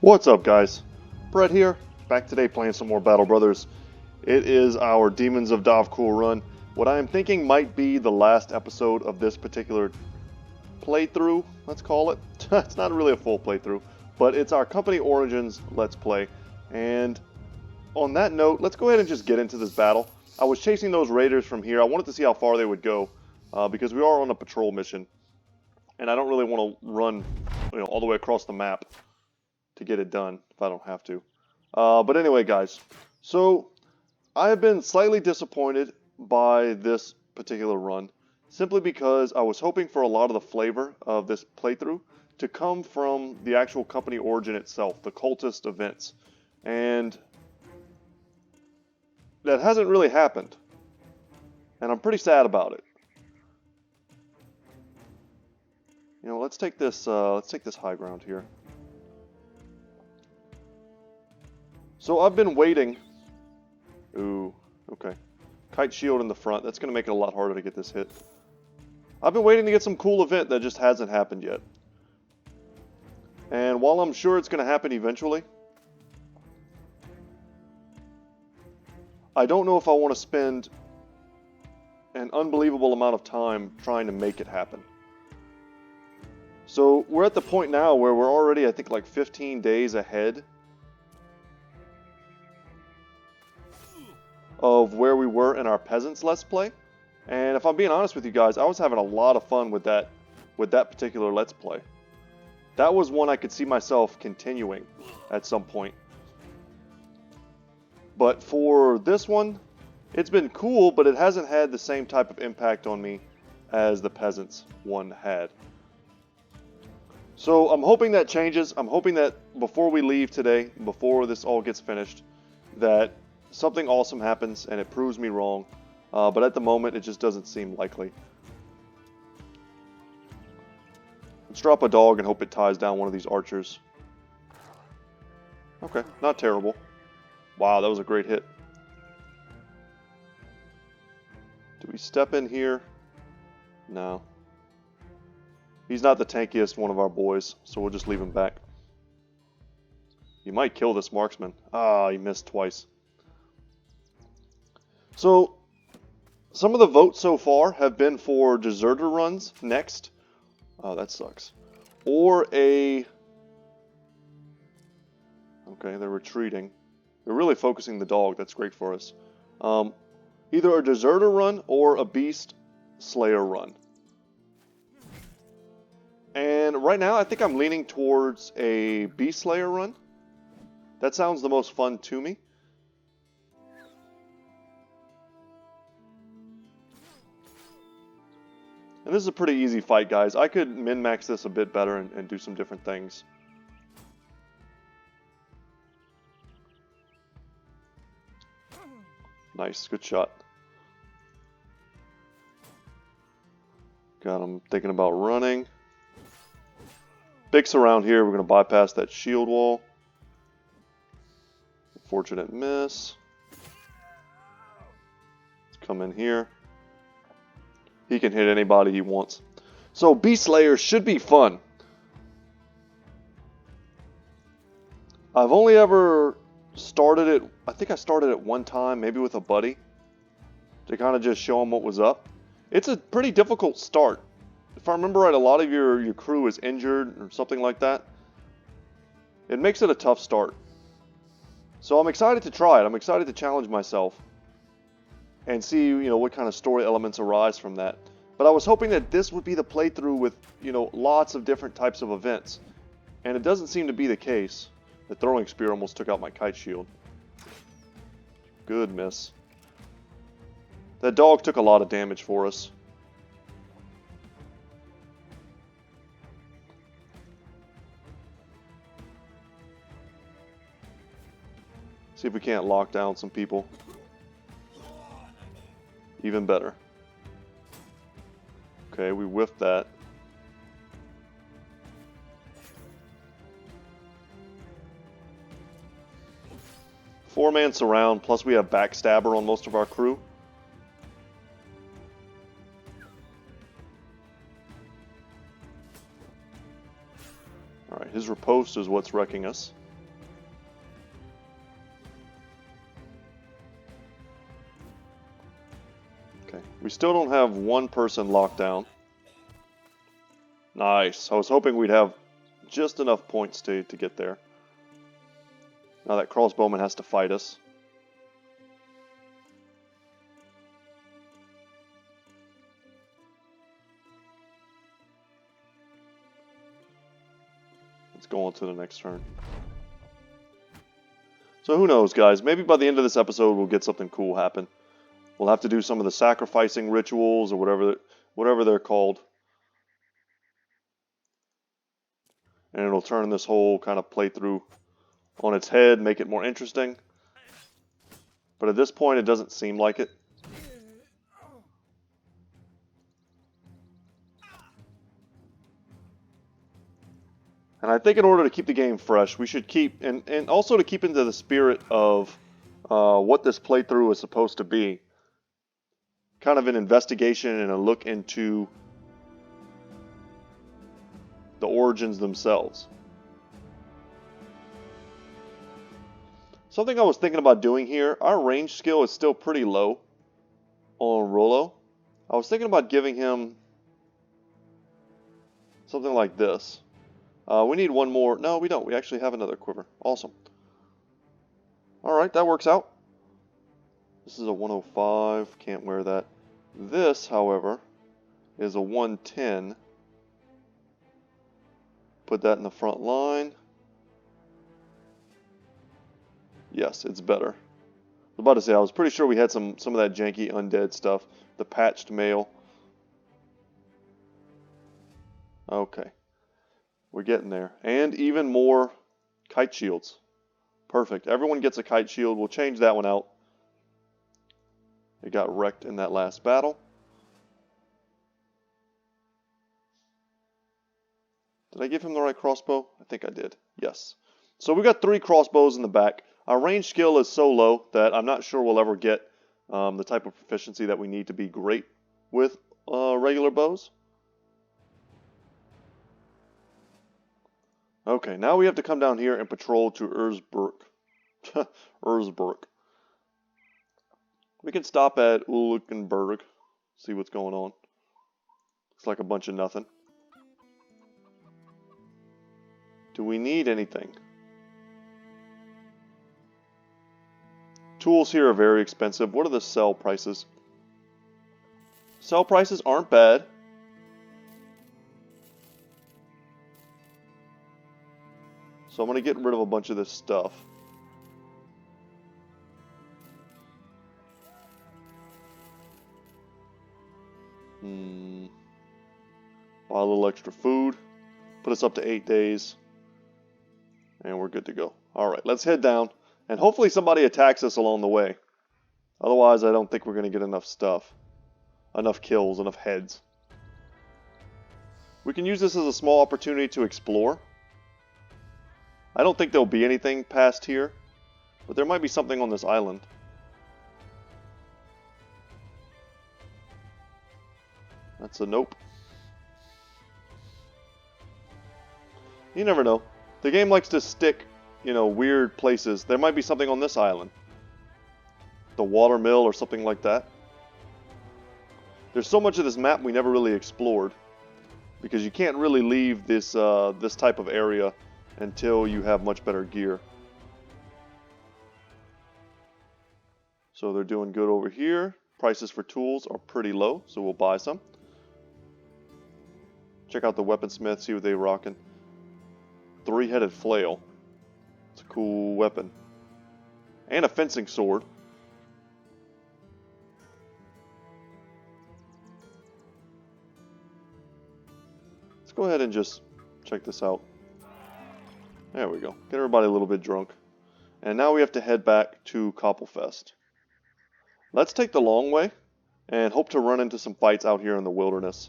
What's up, guys? Brett here, back today playing some more Battle Brothers. It is our Demons of Dovcool run. What I am thinking might be the last episode of this particular playthrough, let's call it. It's not really a full playthrough, but it's our Company Origins Let's Play. And on that note, let's go ahead and just get into this battle. I was chasing those raiders from here. I wanted to see how far they would go, because we are on a patrol mission. And I don't really want to run all the way across the map to get it done if I don't have to. But anyway, guys, so I have been slightly disappointed by this particular run, simply because I was hoping for a lot of the flavor of this playthrough to come from the actual Company Origin itself, the cultist events, and that hasn't really happened, and I'm pretty sad about it. Let's take this high ground here. So I've been waiting. Ooh, okay. Kite shield in the front. That's going to make it a lot harder to get this hit. I've been waiting to get some cool event that just hasn't happened yet. And while I'm sure it's going to happen eventually, I don't know if I want to spend an unbelievable amount of time trying to make it happen. So we're at the point now where we're already, I think, like 15 days ahead of where we were in our Peasants Let's Play. And if I'm being honest with you guys, I was having a lot of fun with that particular Let's Play. That was one I could see myself continuing at some point. But for this one, it's been cool, but it hasn't had the same type of impact on me as the Peasants one had. So I'm hoping that changes. I'm hoping that before we leave today, before this all gets finished, that something awesome happens and it proves me wrong, but at the moment it just doesn't seem likely. Let's drop a dog and hope it ties down one of these archers. Okay, not terrible. Wow, that was a great hit. Do we step in here? No. He's not the tankiest one of our boys, so we'll just leave him back. You might kill this marksman. Ah, he missed twice. So, some of the votes so far have been for deserter runs next. Oh, that sucks. Or a... Okay, they're retreating. They're really focusing the dog. That's great for us. Either a deserter run or a beast slayer run. And right now, I think I'm leaning towards a beast slayer run. That sounds the most fun to me. And this is a pretty easy fight, guys. I could min-max this a bit better and do some different things. Nice, good shot. Got him thinking about running. Big surround here. We're going to bypass that shield wall. Fortunate miss. Let's come in here. He can hit anybody he wants. So Beast Slayer should be fun. I've only ever started it, I think I started it one time, maybe with a buddy, to kind of just show him what was up. It's a pretty difficult start. If I remember right, a lot of your crew is injured or something like that. It makes it a tough start. So I'm excited to try it. I'm excited to challenge myself and see, what kind of story elements arise from that. But I was hoping that this would be the playthrough with, lots of different types of events. And it doesn't seem to be the case. The throwing spear almost took out my kite shield. Good miss. That dog took a lot of damage for us. See if we can't lock down some people. Even better. Okay, we whiffed that. Four-man surround, plus we have backstabber on most of our crew. Alright, his riposte is what's wrecking us. We still don't have one person locked down. Nice. I was hoping we'd have just enough points to get there. Now that crossbowman has to fight us. Let's go on to the next turn. So who knows, guys? Maybe by the end of this episode we'll get something cool happen. We'll have to do some of the sacrificing rituals or whatever they're called. And it'll turn this whole kind of playthrough on its head, make it more interesting. But at this point it doesn't seem like it. And I think in order to keep the game fresh, we should keep, and also to keep into the spirit of what this playthrough is supposed to be. Kind of an investigation and a look into the origins themselves. Something I was thinking about doing here, our range skill is still pretty low on Rollo. I was thinking about giving him something like this. We need one more. No, we don't. We actually have another quiver. Awesome. Alright, that works out. This is a 105. Can't wear that. This, however, is a 110. Put that in the front line. Yes, it's better. I was about to say, I was pretty sure we had some of that janky undead stuff. The patched mail. Okay. We're getting there. And even more kite shields. Perfect. Everyone gets a kite shield. We'll change that one out. It got wrecked in that last battle. Did I give him the right crossbow? I think I did. Yes. So we got 3 crossbows in the back. Our range skill is so low that I'm not sure we'll ever get the type of proficiency that we need to be great with regular bows. Okay, now we have to come down here and patrol to Erzberg. Erzberg. We can stop at Ulkenberg, see what's going on. Looks like a bunch of nothing. Do we need anything? Tools here are very expensive. What are the sell prices? Sell prices aren't bad. So I'm going to get rid of a bunch of this stuff. Buy a little extra food. Put us up to 8 days. And we're good to go. Alright, let's head down. And hopefully somebody attacks us along the way. Otherwise, I don't think we're going to get enough stuff. Enough kills, enough heads. We can use this as a small opportunity to explore. I don't think there'll be anything past here, but there might be something on this island. That's a nope. You never know. The game likes to stick, weird places. There might be something on this island. The water mill or something like that. There's so much of this map we never really explored, because you can't really leave this this type of area until you have much better gear. So they're doing good over here. Prices for tools are pretty low, so we'll buy some. Check out the weaponsmith, see what they're rocking. 3-headed flail. It's a cool weapon. And a fencing sword. Let's go ahead and just check this out. There we go. Get everybody a little bit drunk. And now we have to head back to Koppelfest. Let's take the long way and hope to run into some fights out here in the wilderness.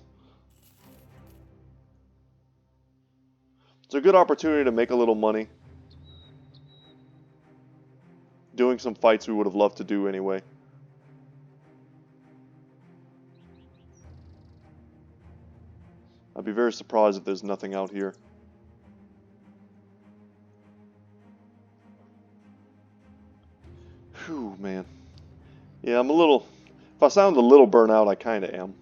It's a good opportunity to make a little money. Doing some fights we would have loved to do anyway. I'd be very surprised if there's nothing out here. Whew, man. Yeah, I'm a little... If If I sound a little burnt out, I kind of am.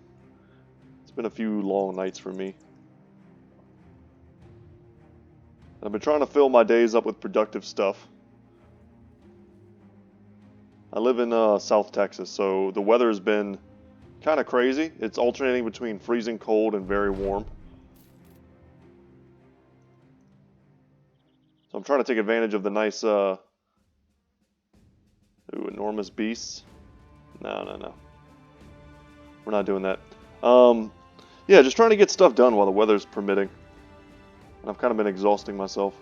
It's been a few long nights for me. I've been trying to fill my days up with productive stuff. I live in South Texas, so the weather has been kind of crazy. It's alternating between freezing cold and very warm. So I'm trying to take advantage of the nice, enormous beasts. No. We're not doing that. Yeah, just trying to get stuff done while the weather's permitting. And I've kind of been exhausting myself.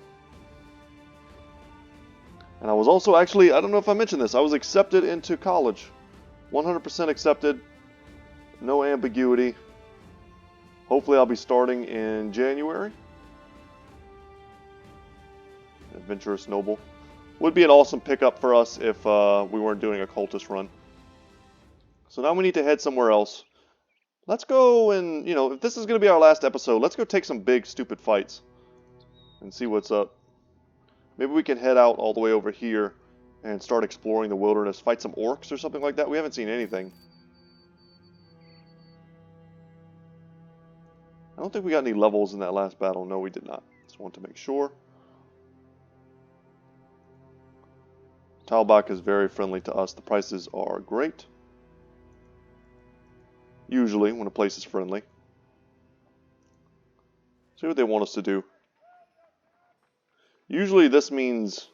And I was also actually, I don't know if I mentioned this, I was accepted into college. 100% accepted. No ambiguity. Hopefully I'll be starting in January. Adventurous Noble. Would be an awesome pickup for us if we weren't doing a cultist run. So now we need to head somewhere else. Let's go and, you know, if this is going to be our last episode, let's go take some big, stupid fights. And see what's up. Maybe we can head out all the way over here and start exploring the wilderness. Fight some orcs or something like that. We haven't seen anything. I don't think we got any levels in that last battle. No, we did not. Just want to make sure. Talbach is very friendly to us. The prices are great. Usually, when a place is friendly. See what they want us to do. Usually this means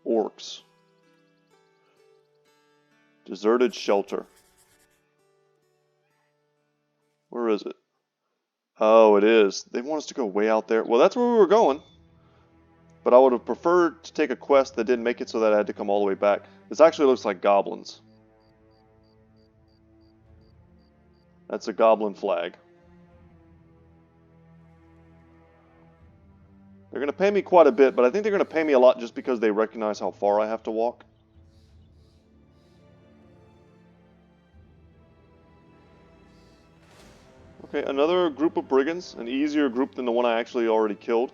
orcs. Deserted shelter. Where is it? Oh, it is. They want us to go way out there. Well, that's where we were going. But I would have preferred to take a quest that didn't make it so that I had to come all the way back. This actually looks like goblins. That's a goblin flag. They're going to pay me quite a bit, but I think they're going to pay me a lot just because they recognize how far I have to walk. Okay, another group of brigands, an easier group than the one I actually already killed.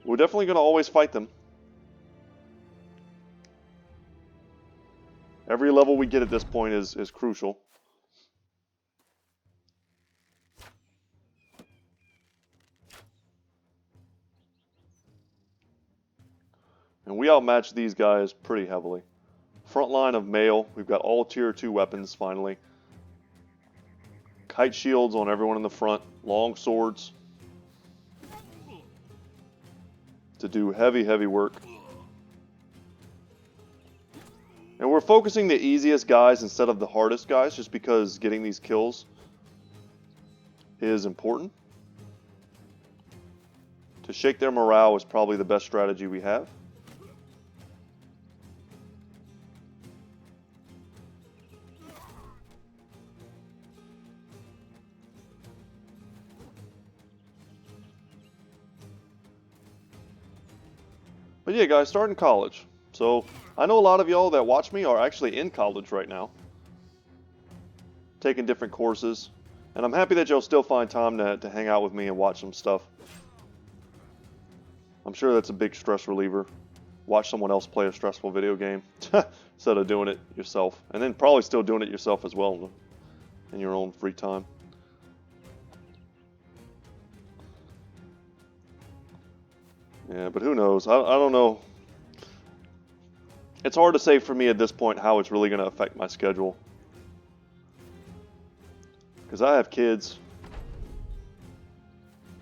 We're definitely going to always fight them. Every level we get at this point is crucial. And we outmatch these guys pretty heavily. Front line of mail. We've got all tier 2 weapons finally. Kite shields on everyone in the front. Long swords. To do heavy, heavy work. And we're focusing the easiest guys instead of the hardest guys just because getting these kills is important. To shake their morale is probably the best strategy we have. But yeah, guys, starting college. So, I know a lot of y'all that watch me are actually in college right now. Taking different courses. And I'm happy that y'all still find time to hang out with me and watch some stuff. I'm sure that's a big stress reliever. Watch someone else play a stressful video game instead of doing it yourself. And then probably still doing it yourself as well in your own free time. Yeah, but who knows? I don't know. It's hard to say for me at this point how it's really going to affect my schedule. Because I have kids.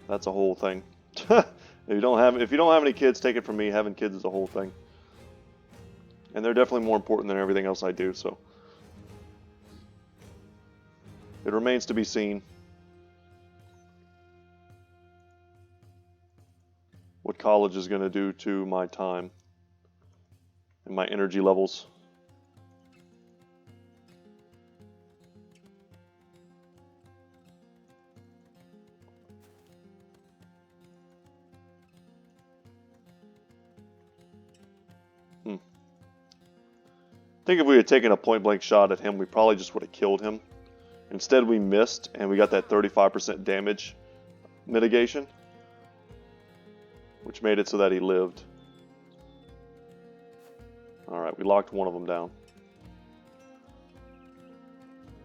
That's a whole thing. If you don't have any kids, take it from me. Having kids is a whole thing. And they're definitely more important than everything else I do, so. It remains to be seen what college is going to do to my time and my energy levels. I think if we had taken a point-blank shot at him, we probably just would have killed him. Instead, we missed, and we got that 35% damage mitigation, which made it so that he lived. Alright, we locked one of them down.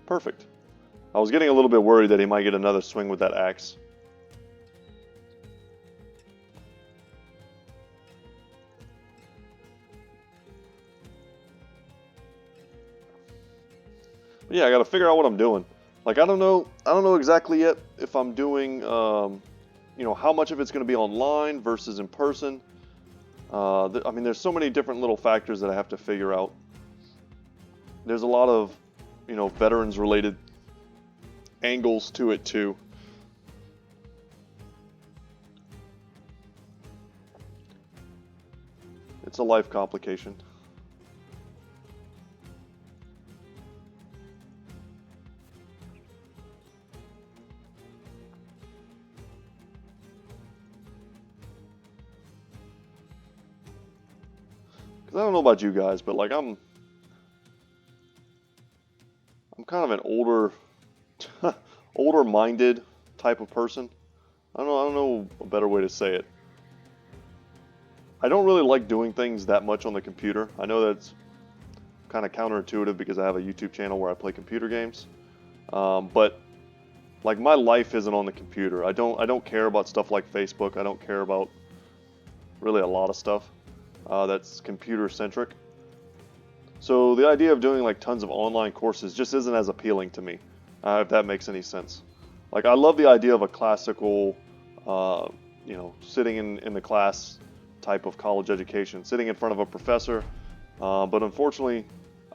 Perfect. I was getting a little bit worried that he might get another swing with that axe. But yeah, I gotta figure out what I'm doing. Like, I don't know exactly yet if I'm doing, you know, how much of it's going to be online versus in person. I mean, there's so many different little factors that I have to figure out. There's a lot of, you know, veterans-related angles to it, too. It's a life complication. Because I don't know about you guys, but like I'm kind of an older-minded type of person. I don't know a better way to say it. I don't really like doing things that much on the computer. I know that's kind of counterintuitive because I have a YouTube channel where I play computer games. But like my life isn't on the computer. I don't care about stuff like Facebook. I don't care about really a lot of stuff that's computer centric. So the idea of doing like tons of online courses just isn't as appealing to me, if that makes any sense. Like I love the idea of a classical, you know, sitting in the class type of college education, sitting in front of a professor. But unfortunately,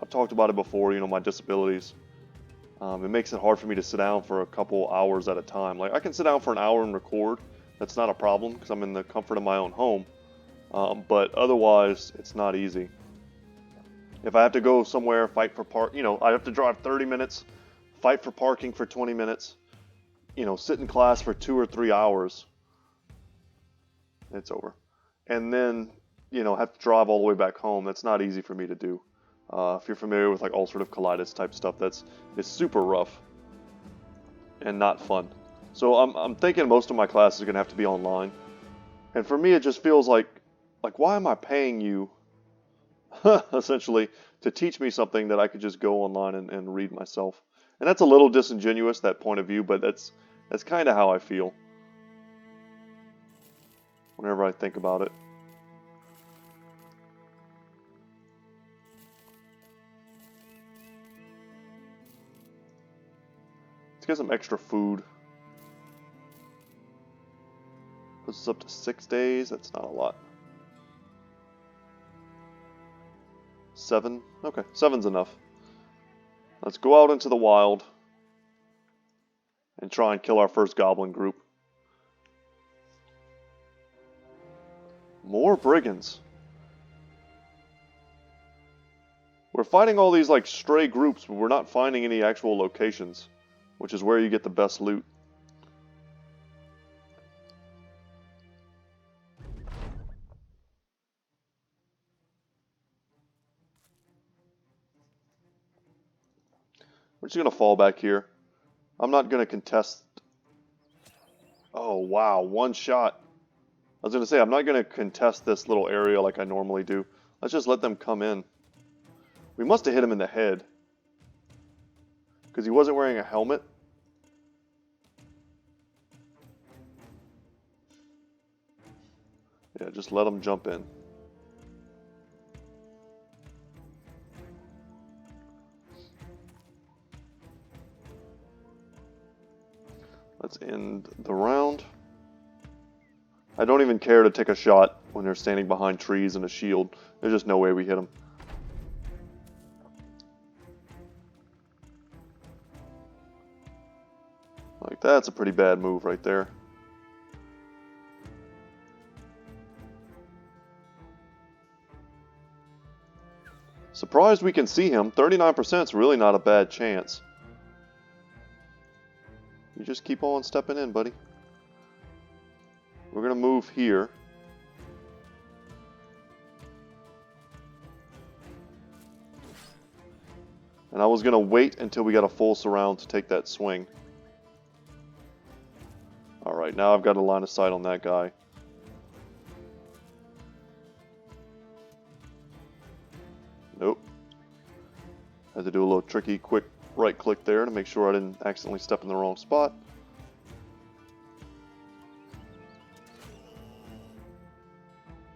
I've talked about it before, you know, my disabilities. It makes it hard for me to sit down for a couple hours at a time. Like I can sit down for an hour and record. That's not a problem because I'm in the comfort of my own home. But otherwise, it's not easy. If I have to go somewhere, fight for park, you know, I have to drive 30 minutes, fight for parking for 20 minutes, you know, sit in class for 2 or 3 hours. It's over. And then, you know, have to drive all the way back home. That's not easy for me to do. If you're familiar with like ulcerative colitis type stuff, it's super rough and not fun. So I'm thinking most of my classes are gonna have to be online. And for me, it just feels like why am I paying you essentially to teach me something that I could just go online and read myself? And that's a little disingenuous, that point of view, but that's kind of how I feel whenever I think about it. Let's get some extra food. Puts us up to 6 days. That's not a lot. 7? Okay, 7's enough. Let's go out into the wild and try and kill our first goblin group. More brigands. We're fighting all these like stray groups, but we're not finding any actual locations, which is where you get the best loot. We're just going to fall back here. I'm not going to contest. Oh, wow. One shot. I was going to say, I'm not going to contest this little area like I normally do. Let's just let them come in. We must have hit him in the head, because he wasn't wearing a helmet. Yeah, just let him jump in. Let's end the round. I don't even care to take a shot when they're standing behind trees and a shield. There's just no way we hit them. Like, that's a pretty bad move right there. Surprised we can see him. 39% is really not a bad chance. You just keep on stepping in, buddy. We're going to move here. And I was going to wait until we got a full surround to take that swing. Alright, now I've got a line of sight on that guy. Nope. Had to do a little tricky, quick right click there to make sure I didn't accidentally step in the wrong spot.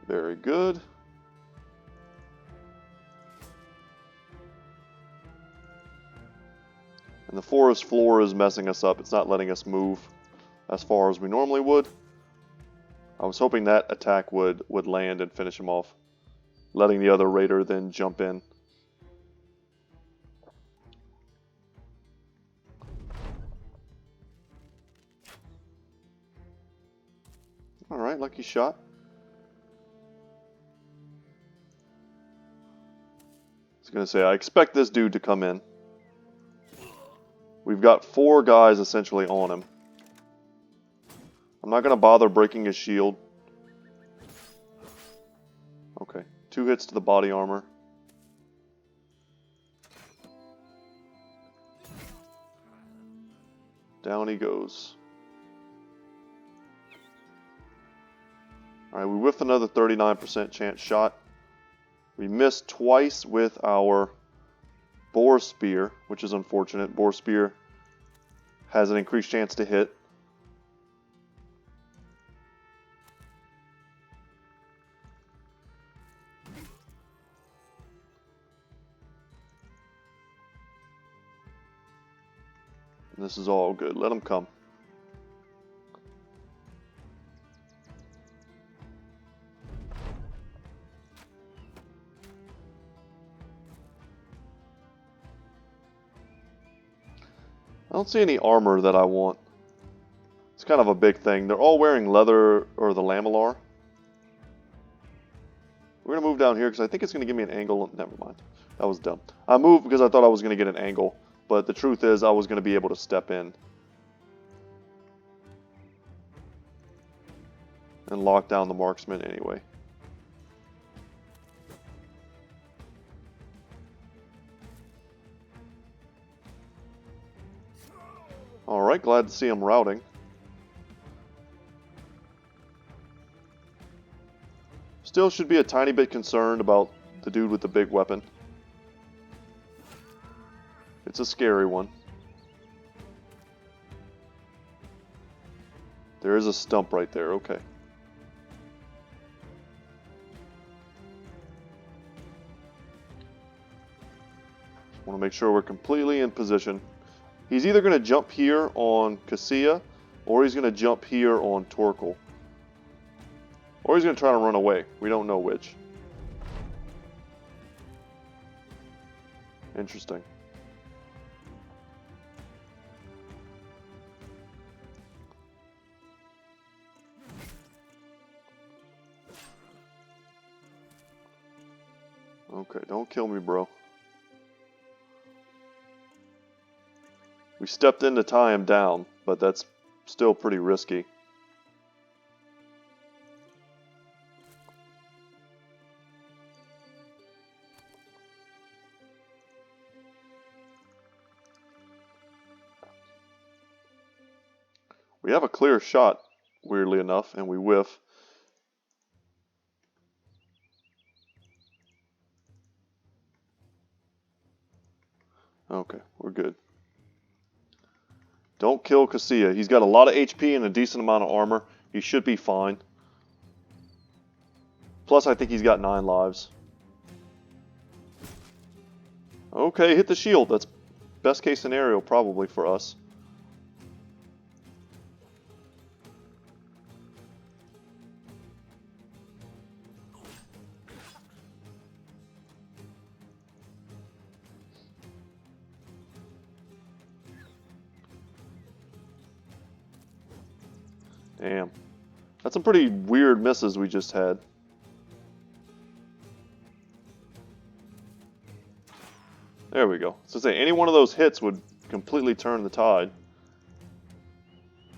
Very good. And the forest floor is messing us up. It's not letting us move as far as we normally would. I was hoping that attack would land and finish him off, letting the other raider then jump in. Alright, lucky shot. I was going to say, I expect this dude to come in. We've got 4 guys essentially on him. I'm not going to bother breaking his shield. Okay, 2 hits to the body armor. Down he goes. Alright, we whiffed another 39% chance shot. We missed twice with our boar spear, which is unfortunate. Boar spear has an increased chance to hit. And this is all good. Let him come. I don't see any armor that I want. It's kind of a big thing. They're all wearing leather or the lamellar. We're going to move down here because I think it's going to give me an angle. Never mind. That was dumb. I moved because I thought I was going to get an angle. But the truth is I was going to be able to step in and lock down the marksman anyway. Alright, glad to see him routing. Still should be a tiny bit concerned about the dude with the big weapon. It's a scary one. There is a stump right there, okay. Want to make sure we're completely in position. He's either going to jump here on Cassia, or he's going to jump here on Torkel. Or he's going to try to run away. We don't know which. Interesting. Okay, don't kill me, bro. We stepped in to tie him down, but that's still pretty risky. We have a clear shot, weirdly enough, and we whiff. Okay, we're good. Don't kill Cassia. He's got a lot of HP and a decent amount of armor. He should be fine. Plus, I think he's got 9 lives. Okay, hit the shield. That's best case scenario probably for us. Damn. That's some pretty weird misses we just had. There we go. So say any one of those hits would completely turn the tide.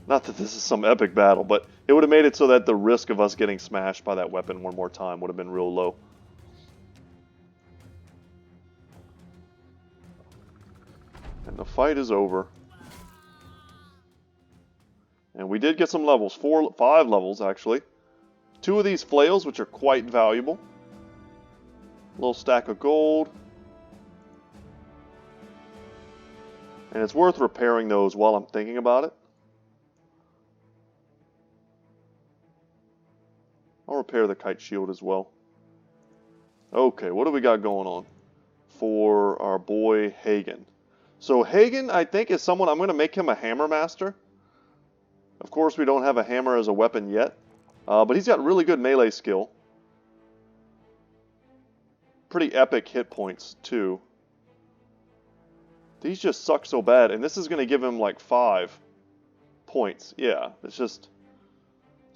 Not that this is some epic battle, but it would have made it so that the risk of us getting smashed by that weapon one more time would have been real low. And the fight is over. And we did get some levels, 5 levels actually. 2 of these flails, which are quite valuable. A little stack of gold. And it's worth repairing those while I'm thinking about it. I'll repair the kite shield as well. Okay, what do we got going on for our boy Hagen? So Hagen, I think, is someone, I'm going to make him a hammer master. Of course, we don't have a hammer as a weapon yet. But he's got really good melee skill. Pretty epic hit points, too. These just suck so bad, and this is going to give him like 5 points. Yeah, it's just...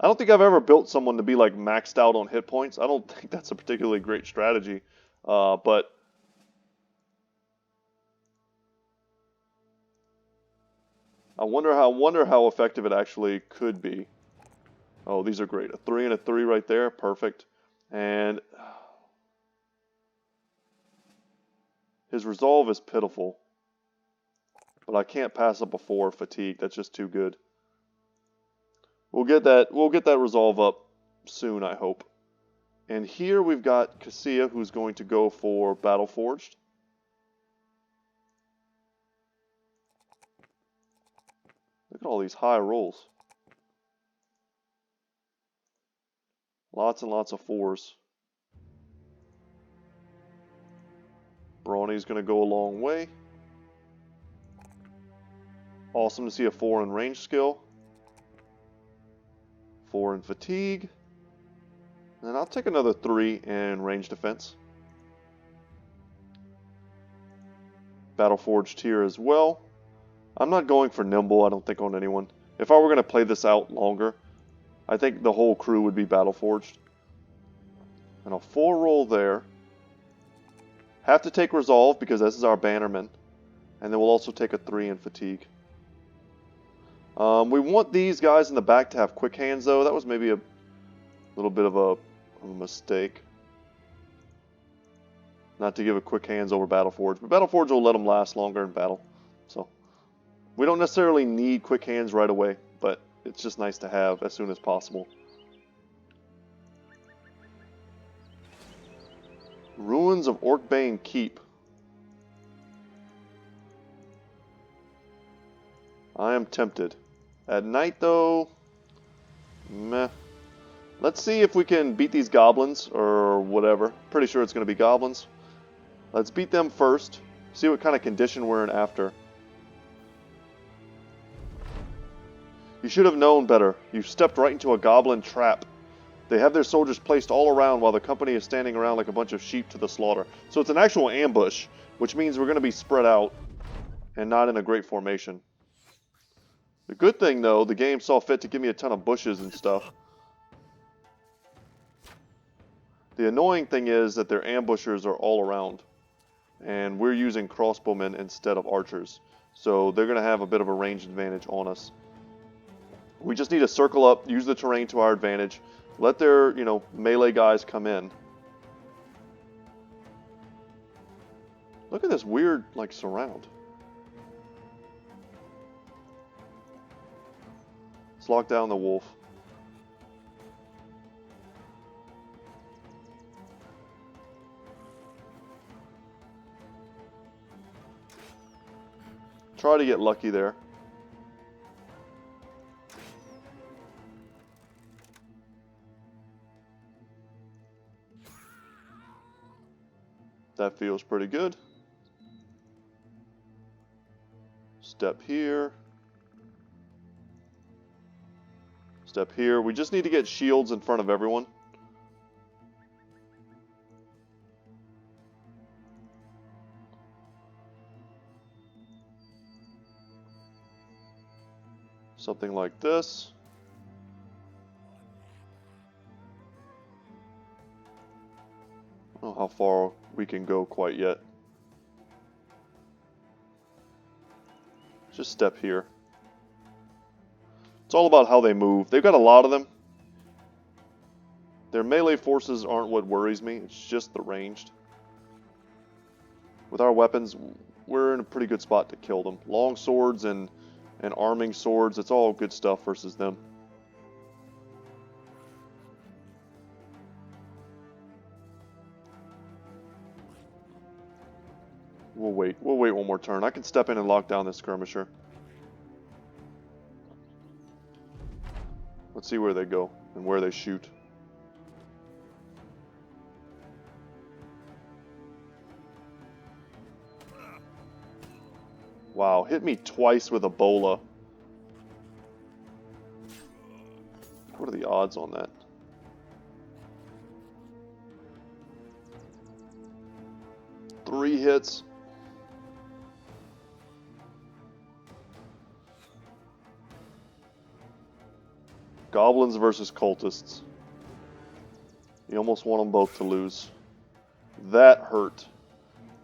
I don't think I've ever built someone to be like maxed out on hit points. I don't think that's a particularly great strategy. But... I wonder how effective it actually could be. Oh, these are great. A 3 and a 3 right there. Perfect. And... his resolve is pitiful. But I can't pass up a 4 fatigue. That's just too good. We'll get that resolve up soon, I hope. And here we've got Cassia, who's going to go for Battle Forged. Look at all these high rolls. Lots and lots of 4s. Brawny's going to go a long way. Awesome to see a 4 in range skill. 4 in fatigue. And I'll take another 3 in range defense. Battle Forged here as well. I'm not going for nimble, I don't think, on anyone. If I were going to play this out longer, I think the whole crew would be Battle Forged. And a 4 roll there. Have to take resolve because this is our bannerman. And then we'll also take a 3 in fatigue. We want these guys in the back to have quick hands, though. That was maybe a little bit of a mistake. Not to give a quick hands over Battle Forge, but Battle Forge will let them last longer in battle. So we don't necessarily need quick hands right away, but it's just nice to have as soon as possible. Ruins of Orkbane Keep. I am tempted. At night, though, meh. Let's see if we can beat these goblins, or whatever. Pretty sure it's going to be goblins. Let's beat them first. See what kind of condition we're in after. You should have known better. You stepped right into a goblin trap. They have their soldiers placed all around while the company is standing around like a bunch of sheep to the slaughter. So it's an actual ambush, which means we're going to be spread out and not in a great formation. The good thing, though, the game saw fit to give me a ton of bushes and stuff. The annoying thing is that their ambushers are all around. And we're using crossbowmen instead of archers. So they're going to have a bit of a range advantage on us. We just need to circle up, use the terrain to our advantage. Let their, melee guys come in. Look at this weird, surround. Let's lock down the wolf. Try to get lucky there. That feels pretty good. Step here. Step here. We just need to get shields in front of everyone. Something like this. I don't know how far we can go quite yet. Just step here. It's all about how they move. They've got a lot of them. Their melee forces aren't what worries me. It's just the ranged. With our weapons, we're in a pretty good spot to kill them. Long swords and arming swords, it's all good stuff versus them. We'll wait. We'll wait one more turn. I can step in and lock down this skirmisher. Let's see where they go and where they shoot. Wow, hit me twice with Ebola. What are the odds on that? Three hits. Goblins versus cultists. You almost want them both to lose. That hurt.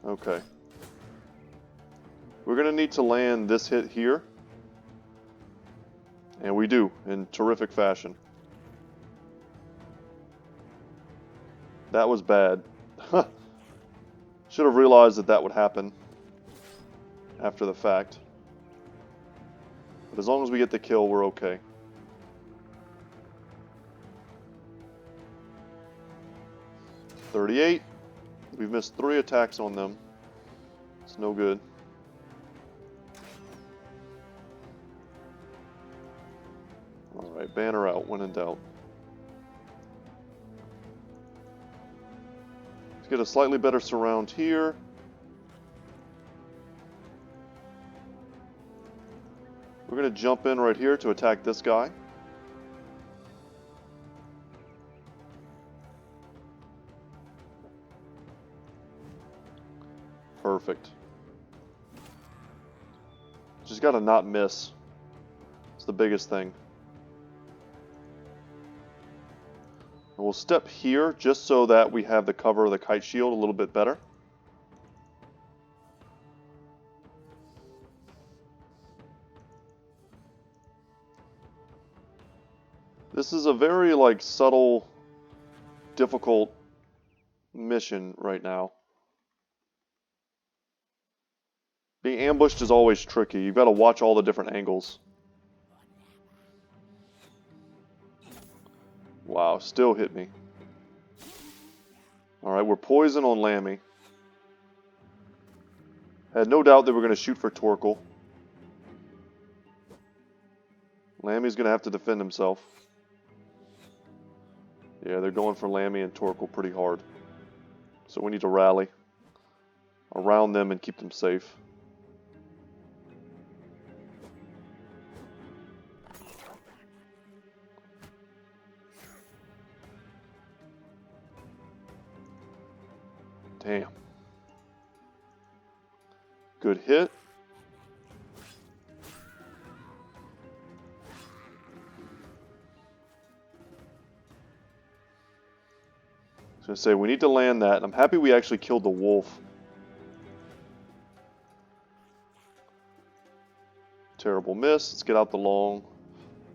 Okay. We're going to need to land this hit here. And we do, in terrific fashion. That was bad. Should have realized that that would happen after the fact. But as long as we get the kill, we're okay. $38. We've missed 3 attacks on them. It's no good. Alright, banner out when in doubt. Let's get a slightly better surround here. We're going to jump in right here to attack this guy. Perfect. Just got to not miss. It's the biggest thing. And we'll step here just so that we have the cover of the kite shield a little bit better. This is a very subtle, difficult mission right now. Being ambushed is always tricky. You've got to watch all the different angles. Wow, still hit me. Alright, we're poison on Lammy. Had no doubt they were going to shoot for Torkel. Lammy's going to have to defend himself. Yeah, they're going for Lammy and Torkel pretty hard. So we need to rally around them and keep them safe. Damn. Good hit. I was going to say, we need to land that. I'm happy we actually killed the wolf. Terrible miss. Let's get out the long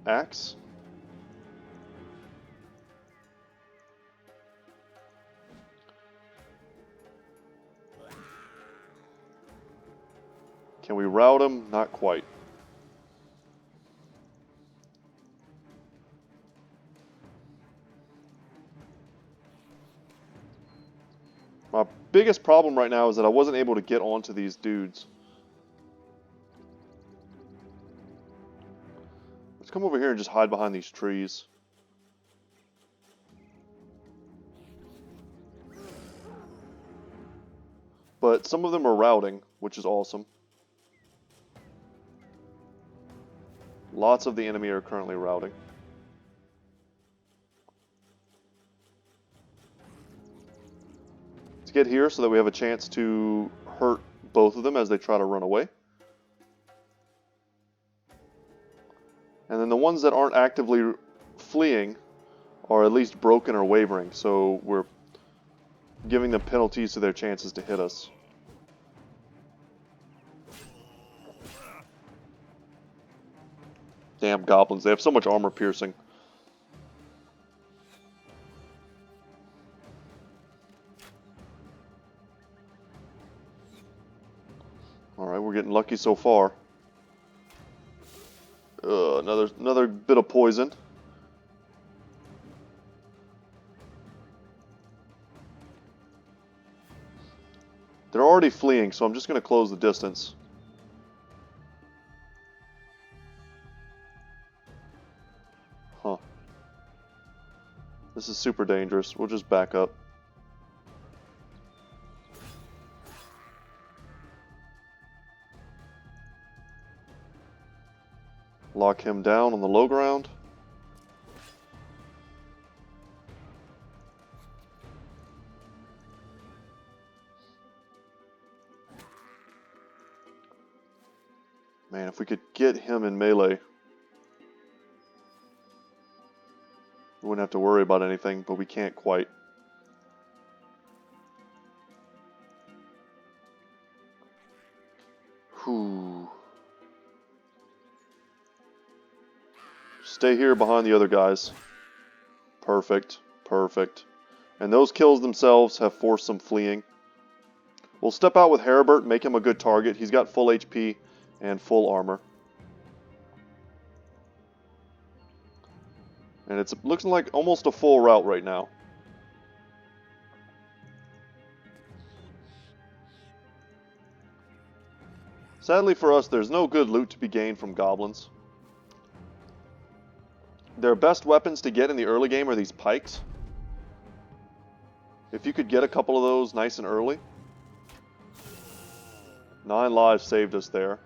axe. Can we rout him? Not quite. My biggest problem right now is that I wasn't able to get onto these dudes. Let's come over here and just hide behind these trees. But some of them are routing, which is awesome. Lots of the enemy are currently routing. Let's get here so that we have a chance to hurt both of them as they try to run away. And then the ones that aren't actively fleeing are at least broken or wavering, so we're giving them penalties to their chances to hit us. Damn goblins, they have so much armor piercing. Alright, we're getting lucky so far. Another bit of poison. They're already fleeing, so I'm just going to close the distance. Huh. This is super dangerous. We'll just back up. Lock him down on the low ground. Man, if we could get him in melee, we wouldn't have to worry about anything, but we can't quite. Whew. Stay here behind the other guys. Perfect. Perfect. And those kills themselves have forced some fleeing. We'll step out with Heribert, make him a good target. He's got full HP and full armor. And it's looking like almost a full route right now. Sadly for us, there's no good loot to be gained from goblins. Their best weapons to get in the early game are these pikes. If you could get a couple of those nice and early. 9 lives saved us there.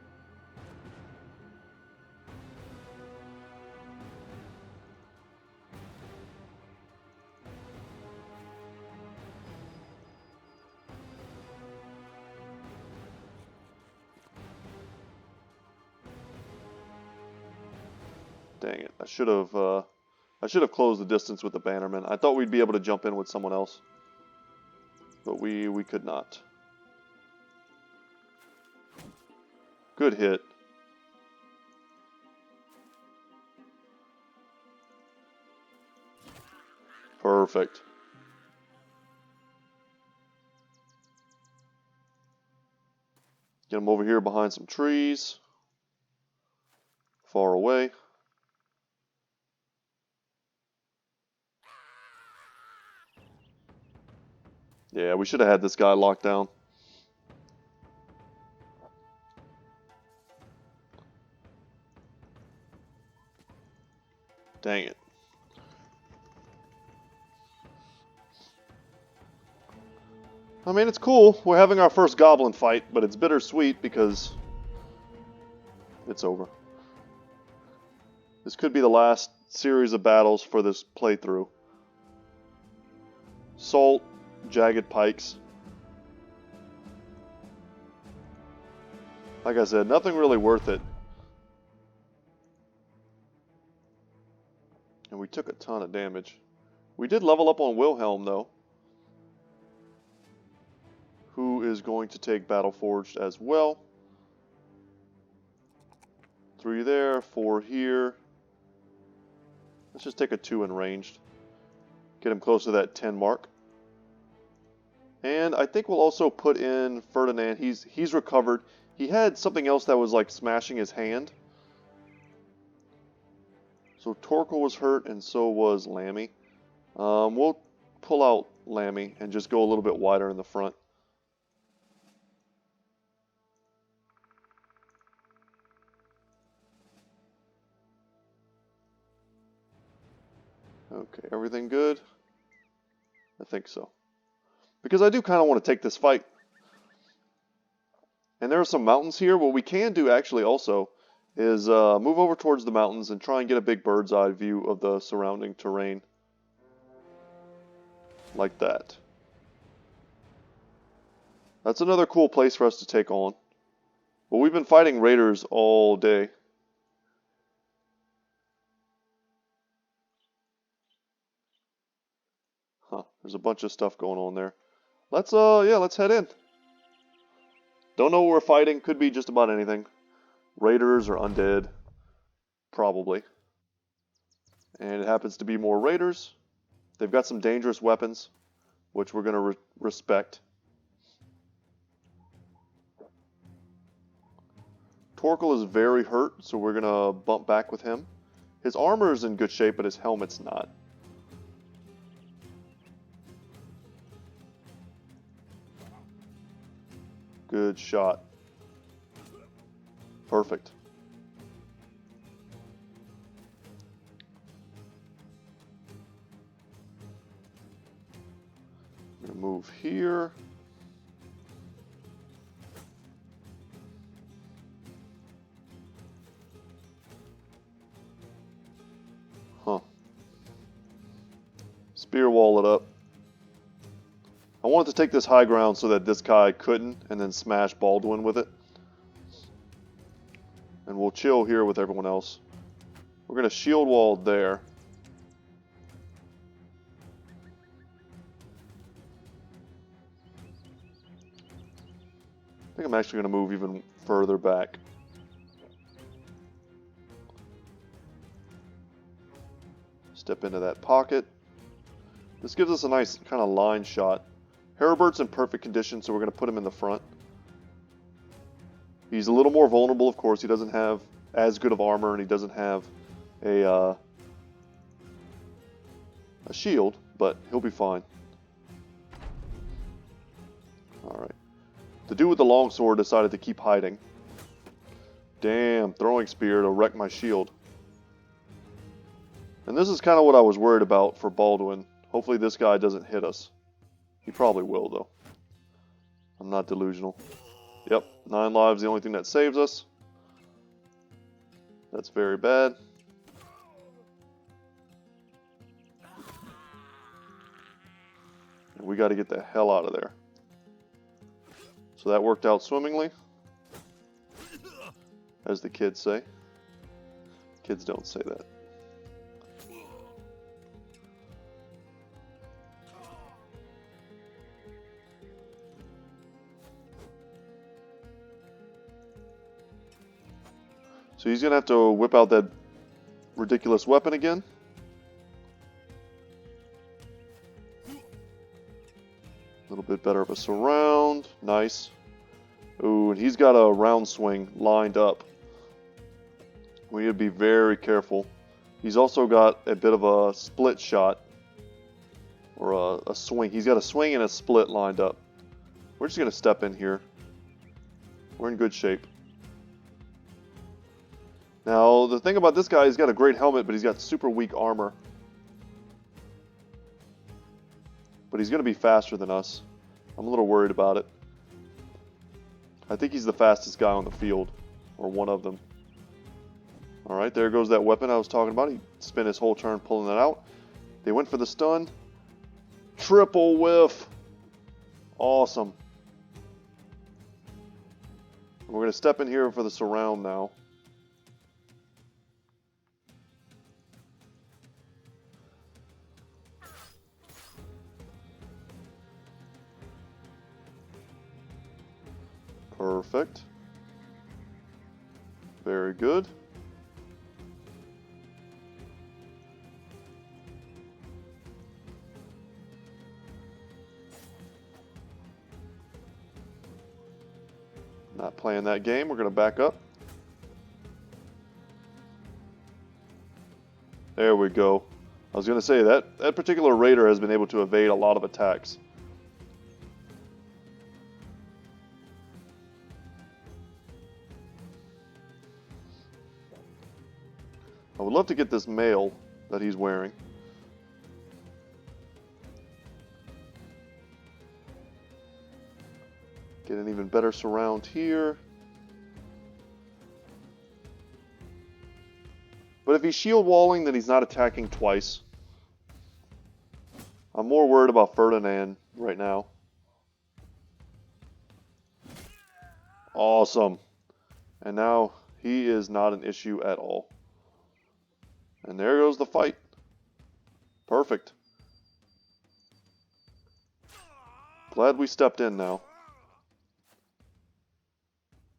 Dang it! I should have closed the distance with the bannerman. I thought we'd be able to jump in with someone else, but we could not. Good hit. Perfect. Get him over here behind some trees. Far away. Yeah, we should have had this guy locked down. Dang it. I mean, it's cool. We're having our first goblin fight, but it's bittersweet because it's over. This could be the last series of battles for this playthrough. Salt, jagged pikes. Like I said, nothing really worth it. And we took a ton of damage. We did level up on Wilhelm, though, who is going to take Battle Forged as well. 3 there, 4 here. Let's just take a 2 in ranged. Get him close to that 10 mark. And I think we'll also put in Ferdinand. He's recovered. He had something else that was like smashing his hand. So Torkel was hurt, and so was Lammy. We'll pull out Lammy and just go a little bit wider in the front. Okay, everything good? I think so. Because I do kind of want to take this fight. And there are some mountains here. What we can do actually also is move over towards the mountains and try and get a big bird's eye view of the surrounding terrain. Like that. That's another cool place for us to take on. Well, we've been fighting raiders all day. Huh, there's a bunch of stuff going on there. Let's head in. Don't know what we're fighting. Could be just about anything. Raiders or undead. Probably. And it happens to be more raiders. They've got some dangerous weapons, which we're going to respect. Torkel is very hurt, so we're going to bump back with him. His armor is in good shape, but his helmet's not. Good shot. Perfect. I'm going to move here. Huh. Spear wall it up. I wanted to take this high ground so that this guy couldn't, and then smash Baldwin with it. And we'll chill here with everyone else. We're going to shield wall there. I think I'm actually going to move even further back. Step into that pocket. This gives us a nice kind of line shot. Heribert's in perfect condition, so we're going to put him in the front. He's a little more vulnerable, of course. He doesn't have as good of armor, and he doesn't have a shield, but he'll be fine. Alright. The dude with the longsword decided to keep hiding. Damn, throwing spear to wreck my shield. And this is kind of what I was worried about for Baldwin. Hopefully this guy doesn't hit us. He probably will, though. I'm not delusional. Yep, 9 lives, the only thing that saves us. That's very bad. And we got to get the hell out of there. So that worked out swimmingly. As the kids say. Kids don't say that. So he's going to have to whip out that ridiculous weapon again. A little bit better of a surround. Nice. Ooh, and he's got a round swing lined up. We need to be very careful. He's also got a bit of a split shot. Or a swing. He's got a swing and a split lined up. We're just going to step in here. We're in good shape. Now, the thing about this guy, he's got a great helmet, but he's got super weak armor. But he's going to be faster than us. I'm a little worried about it. I think he's the fastest guy on the field. Or one of them. Alright, there goes that weapon I was talking about. He spent his whole turn pulling that out. They went for the stun. Triple whiff. Awesome. We're going to step in here for the surround now. Perfect. Very good. Not playing that game. We're going to back up. There we go. I was going to say that particular raider has been able to evade a lot of attacks. I would love to get this mail that he's wearing. Get an even better surround here. But if he's shield walling, then he's not attacking twice. I'm more worried about Ferdinand right now. Awesome. And now he is not an issue at all. And there goes the fight. Perfect. Glad we stepped in now.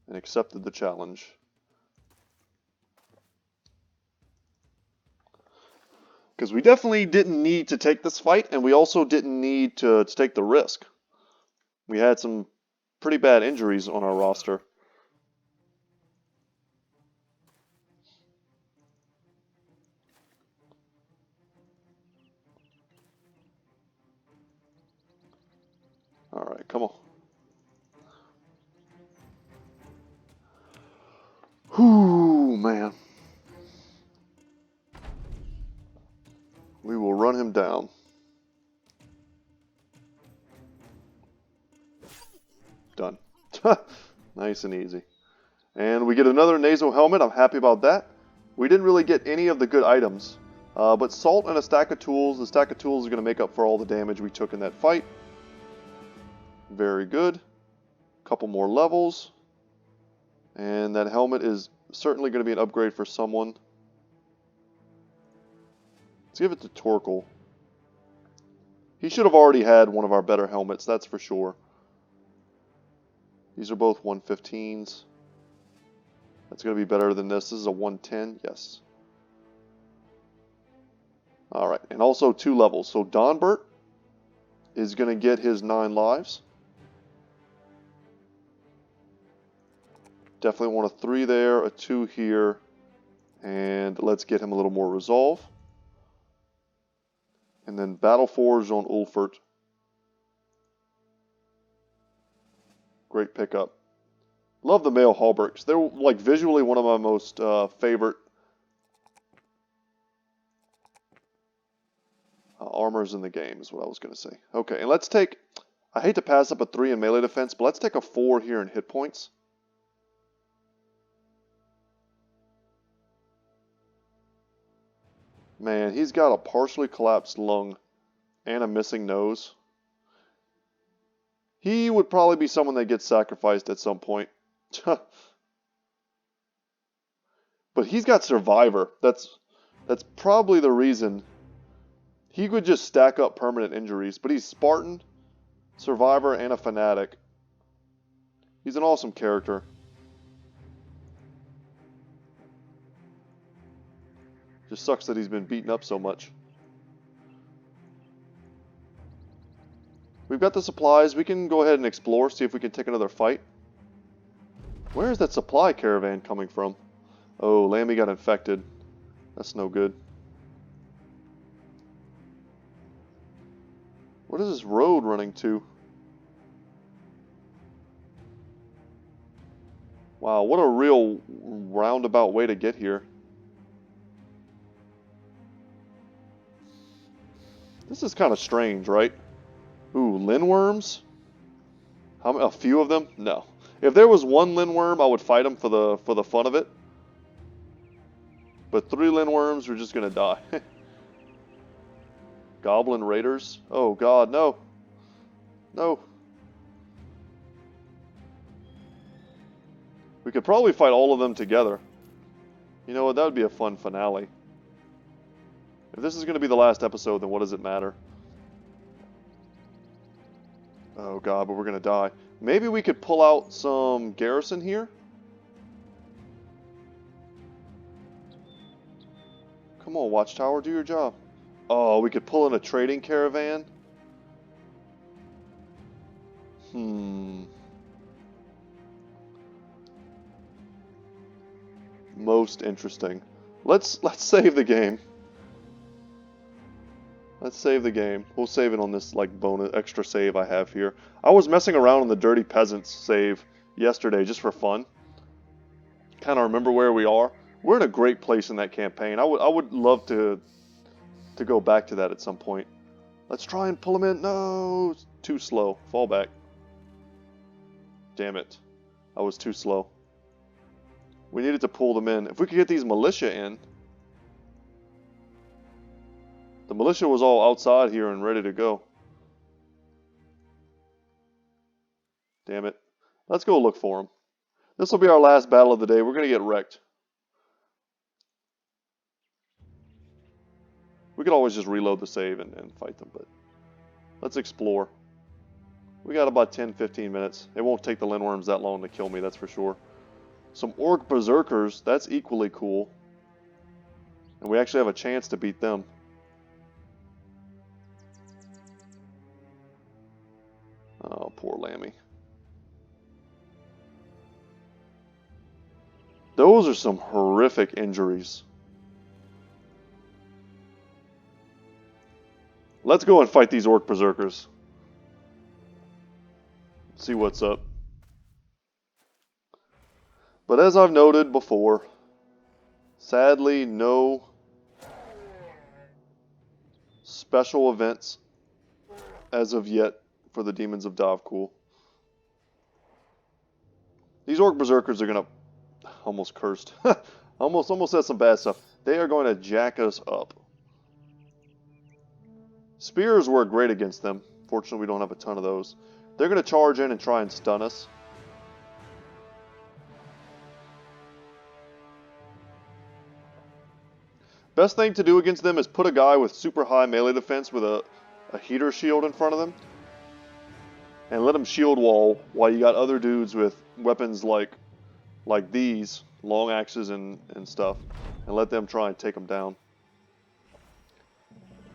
And accepted the challenge. Because we definitely didn't need to take this fight, and we also didn't need to take the risk. We had some pretty bad injuries on our roster. Alright, come on. him down. Done. Nice and easy. And we get another nasal helmet. I'm happy about that. We didn't really get any of the good items. But salt and a stack of tools. The stack of tools is going to make up for all the damage we took in that fight. Very good. Couple more levels. And that helmet is certainly going to be an upgrade for someone. Let's give it to Torkel. He should have already had one of our better helmets, that's for sure. These are both 115s. That's going to be better than this. This is a 110, yes. Alright, and also 2 levels. So Donbert is going to get his 9 lives. Definitely want a 3 there, a 2 here, and let's get him a little more resolve. And then Battle Forge on Ulfert. Great pickup. Love the male hauberks. They're like visually one of my most favorite armors in the game is what I was going to say. Okay, and let's take, I hate to pass up a 3 in melee defense, but let's take a 4 here in hit points. Man, he's got a partially collapsed lung and a missing nose. He would probably be someone that gets sacrificed at some point. But he's got Survivor. That's probably the reason. He could just stack up permanent injuries. But he's Spartan, Survivor, and a Fanatic. He's an awesome character. Just sucks that he's been beaten up so much. We've got the supplies. We can go ahead and explore, see if we can take another fight. Where is that supply caravan coming from? Oh, Lammy got infected. That's no good. What is this road running to? Wow, what a real roundabout way to get here. This is kind of strange, right? Ooh, Linworms? A few of them? No. If there was one Linworm, I would fight him for the fun of it. But 3 Linworms are just gonna die. Goblin Raiders? Oh god, no. No. We could probably fight all of them together. You know what, that would be a fun finale. If this is going to be the last episode, then what does it matter? Oh god, but we're going to die. Maybe we could pull out some garrison here? Come on, Watchtower, do your job. Oh, we could pull in a trading caravan? Most interesting. Let's save the game. Let's save the game. We'll save it on this like bonus extra save I have here. I was messing around on the Dirty Peasants save yesterday just for fun. Kind of remember where we are. We're in a great place in that campaign. I would love to go back to that at some point. Let's try and pull them in. No, it's too slow. Fall back. Damn it. I was too slow. We needed to pull them in. If we could get these militia in. The militia was all outside here and ready to go. Damn it. Let's go look for them. This will be our last battle of the day. We're going to get wrecked. We could always just reload the save and fight them, but let's explore. We got about 10-15 minutes. It won't take the Linworms that long to kill me, that's for sure. Some Orc Berserkers, that's equally cool. And we actually have a chance to beat them. Oh, poor Lammy. Those are some horrific injuries. Let's go and fight these Orc Berserkers. See what's up. But as I've noted before, sadly no special events as of yet for the Demons of Dovkul. These Orc Berserkers are going to... Almost cursed. almost said some bad stuff. They are going to jack us up. Spears work great against them. Fortunately, we don't have a ton of those. They're going to charge in and try and stun us. Best thing to do against them is put a guy with super high melee defense with a heater shield in front of them. And let them shield wall while you got other dudes with weapons like these, long axes and stuff. And let them try and take them down.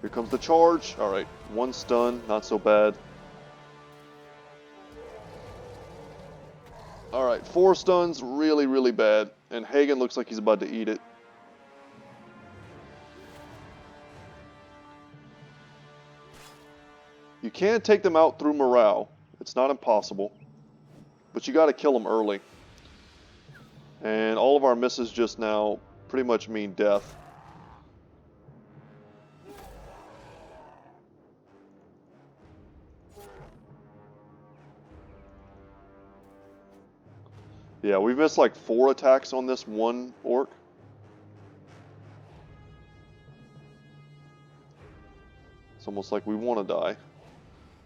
Here comes the charge. Alright, 1 stun, not so bad. Alright, 4 stuns, really, really bad. And Hagen looks like he's about to eat it. You can take them out through morale. It's not impossible. But you got to kill them early. And all of our misses just now pretty much mean death. Yeah, we've missed like 4 attacks on this one orc. It's almost like we want to die.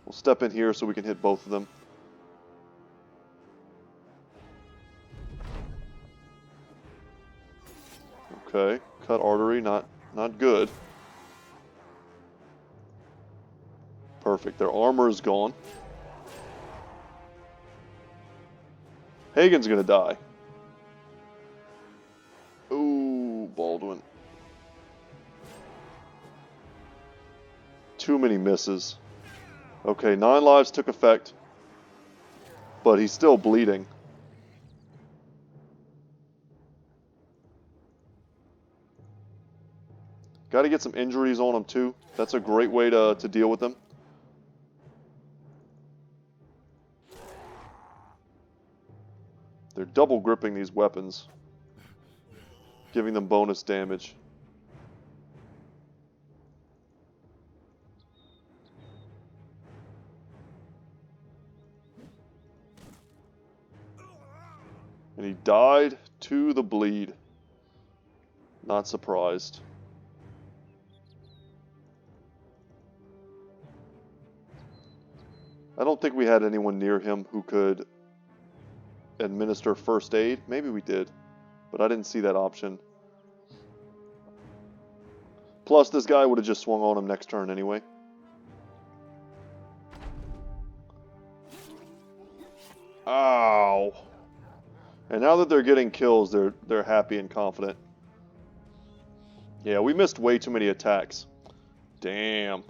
We'll step in here so we can hit both of them. Okay, cut artery, not good. Perfect, their armor is gone. Hagen's gonna die. Ooh, Baldwin. Too many misses. Okay, 9 lives took effect. But he's still bleeding. Got to get some injuries on him too. That's a great way to deal with them. They're double gripping these weapons, giving them bonus damage. And he died to the bleed. Not surprised. I don't think we had anyone near him who could administer first aid. Maybe we did, but I didn't see that option. Plus, this guy would have just swung on him next turn anyway. Ow! And now that they're getting kills, they're happy and confident. Yeah, we missed way too many attacks. Damn.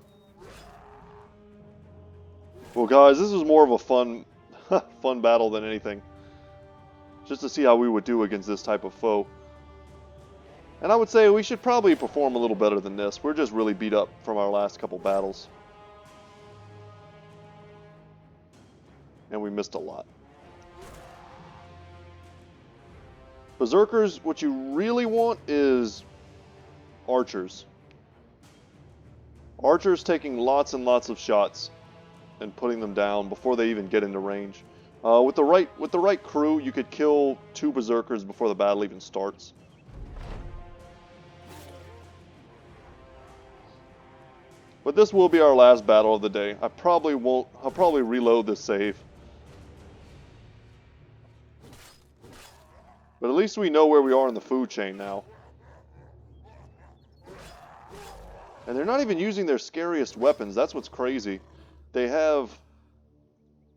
Well, guys, this was more of a fun battle than anything. Just to see how we would do against this type of foe. And I would say we should probably perform a little better than this. We're just really beat up from our last couple battles. And we missed a lot. Berserkers, what you really want is archers. Archers taking lots and lots of shots and putting them down before they even get into range. With the right crew, you could kill 2 berserkers before the battle even starts. But this will be our last battle of the day. I'll probably reload this save. But at least we know where we are in the food chain now. And they're not even using their scariest weapons. That's what's crazy. They have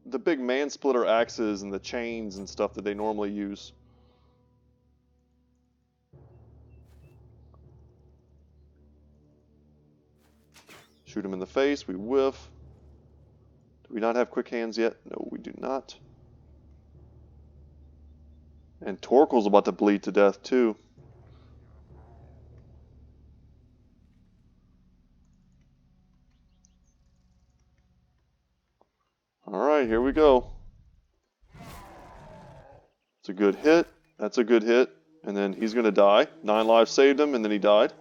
the big man-splitter axes and the chains and stuff that they normally use. Shoot him in the face. We whiff. Do we not have quick hands yet? No, we do not. And Torkel's about to bleed to death, too. Alright, here we go. It's a good hit. That's a good hit. And then he's going to die. 9 lives saved him, and then he died.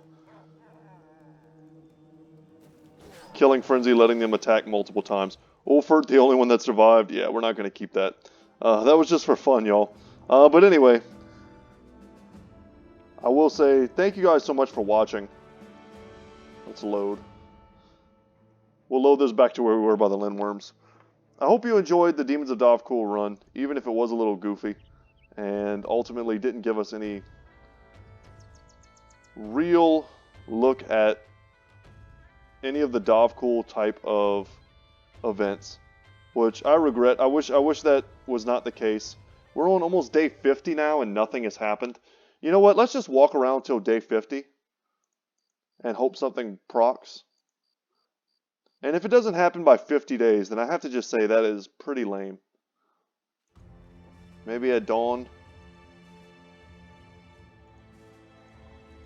killing frenzy, letting them attack multiple times. Ulfert, the only one that survived. Yeah, we're not going to keep that. That was just for fun, y'all. But anyway, I will say thank you guys so much for watching. Let's load. We'll load this back to where we were by the Lindworms. I hope you enjoyed the Demons of Dovcool run, even if it was a little goofy, and ultimately didn't give us any real look at any of the Dovcool type of events, which I regret. I wish that was not the case. We're on almost day 50 now and nothing has happened. You know what? Let's just walk around till day 50 and hope something procs. And if it doesn't happen by 50 days, then I have to just say that is pretty lame. Maybe at dawn.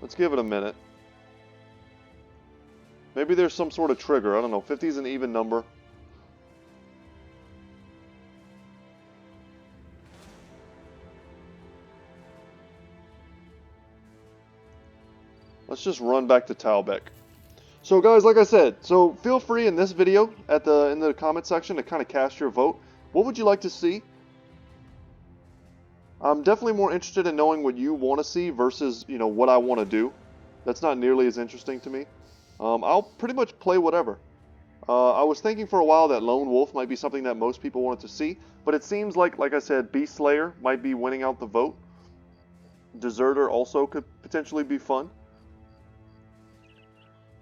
Let's give it a minute. Maybe there's some sort of trigger. I don't know. 50 is an even number. Let's just run back to Talbeck. So guys, like I said, so feel free in this video in the comment section to kind of cast your vote. What would you like to see? I'm definitely more interested in knowing what you want to see versus, you know, what I want to do. That's not nearly as interesting to me. I'll pretty much play whatever. I was thinking for a while that Lone Wolf might be something that most people wanted to see, but it seems like I said, Beast Slayer might be winning out the vote. Deserter also could potentially be fun.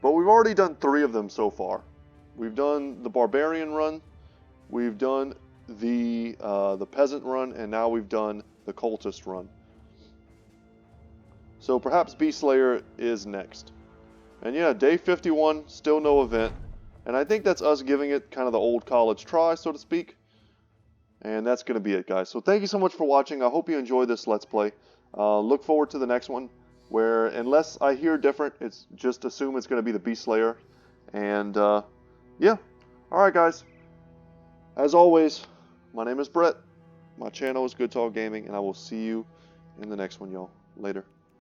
But we've already done 3 of them so far. We've done the Barbarian run, we've done the Peasant run, and now we've done the Cultist run. So perhaps Beast Slayer is next. And yeah, day 51, still no event. And I think that's us giving it kind of the old college try, so to speak. And that's going to be it, guys. So thank you so much for watching. I hope you enjoyed this Let's Play. Look forward to the next one, where unless I hear different, it's just assume it's going to be the Beast Slayer. And yeah. Alright, guys. As always, my name is Brett. My channel is Goodtalk Gaming, and I will see you in the next one, y'all. Later.